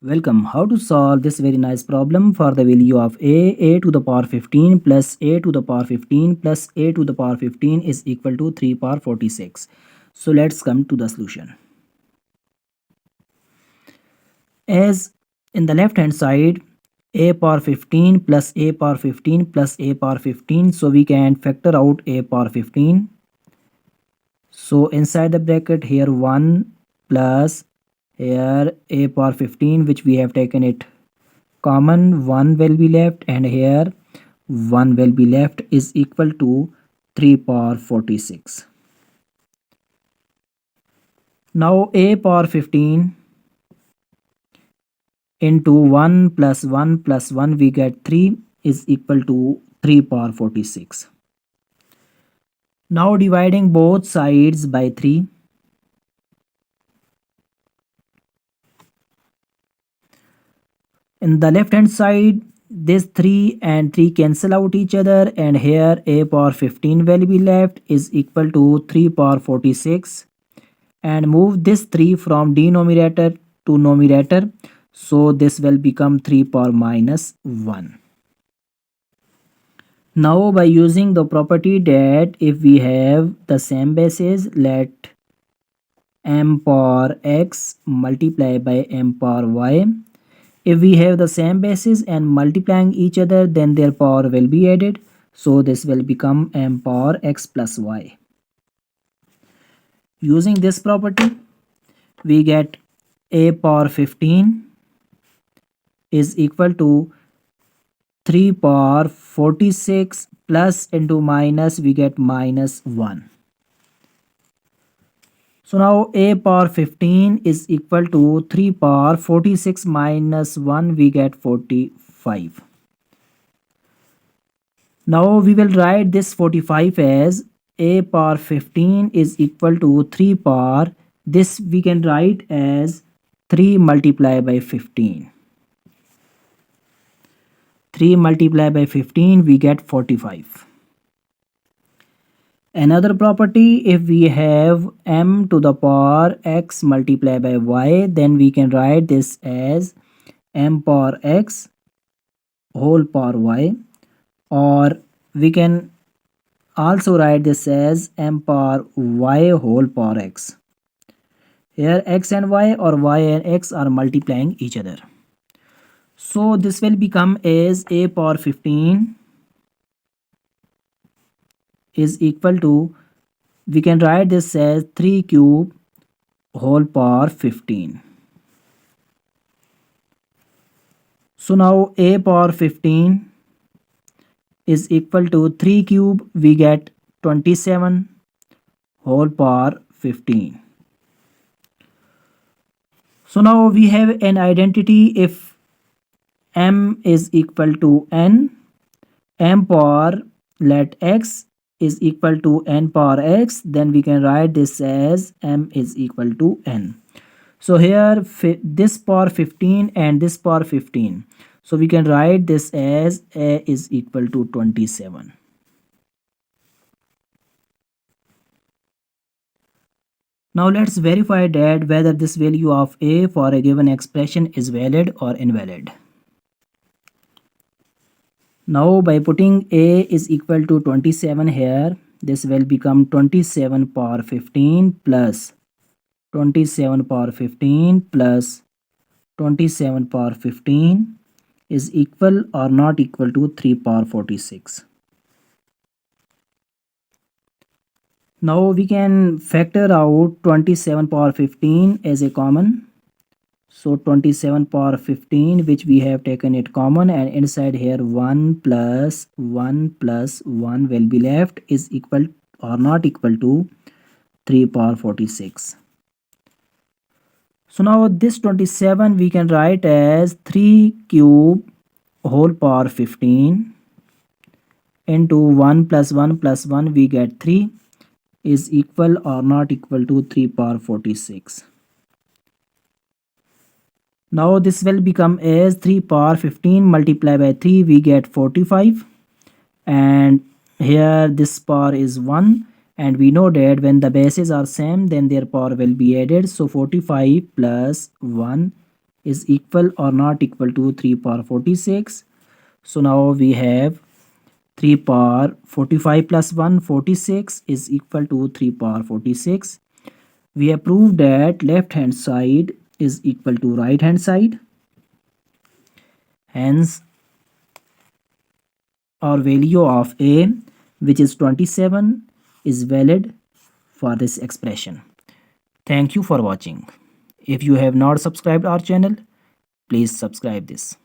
Welcome. How to solve this very nice problem for the value of a to the power 15 plus a to the power 15 plus a to the power 15 is equal to 3 power 46. So let's come to the solution. As in the left hand side, a power 15 plus a power 15 plus a power 15, so we can factor out a power 15. So inside the bracket here 1 plus here a power 15, which we have taken it common, 1 will be left, and here 1 will be left, is equal to 3 power 46. Now a power 15 into 1 plus 1 plus 1, we get 3, is equal to 3 power 46. Now dividing both sides by 3. In the left hand side, this 3 and 3 cancel out each other, and here a power 15 will be left, is equal to 3 power 46, and move this 3 from denominator to numerator, so this will become 3 power minus 1. Now by using the property that if we have the same bases, let m power x multiply by m power y. If we have the same bases and multiplying each other, then their power will be added. So this will become m power x plus y. Using this property, we get a power 15 is equal to 3 power 46 plus into minus, we get minus 1. So now a power 15 is equal to 3 power 46 minus 1, we get 45. Now we will write this 45 as a power 15 is equal to 3 power, this we can write as 3 multiplied by 15. 3 multiplied by 15, we get 45. Another property, if we have m to the power x multiplied by y, then we can write this as m power x whole power y, or we can also write this as m power y whole power x. Here x and y or y and x are multiplying each other. So this will become as a power 15 is equal to, we can write this as 3 cube whole power 15. So now a power 15 is equal to 3 cube, we get 27 whole power 15. So now we have an identity. If m is equal to n, m power let x is equal to n power x, then we can write this as m is equal to n. So here this power 15 and this power 15, so we can write this as a is equal to 27. Now let's verify that whether this value of a for a given expression is valid or invalid. Now by putting a is equal to 27 here, this will become 27 power 15 plus 27 power 15 plus 27 power 15 is equal or not equal to 3 power 46. Now we can factor out 27 power 15 as a common. So 27 power 15, which we have taken it common, and inside here 1 plus 1 plus 1 will be left, is equal or not equal to 3 power 46. So now this 27 we can write as 3 cube whole power 15 into 1 plus 1 plus 1, we get 3, is equal or not equal to 3 power 46. Now this will become as 3 power 15 multiplied by 3, we get 45, and here this power is 1, and we know that when the bases are same, then their power will be added. So 45 plus 1 is equal or not equal to 3 power 46. So now we have 3 power 45 plus 1 46 is equal to 3 power 46. We have proved that left hand side is equal to right hand side. Hence our value of a, which is 27, is valid for this expression. Thank you for watching. If you have not subscribed our channel, please subscribe this.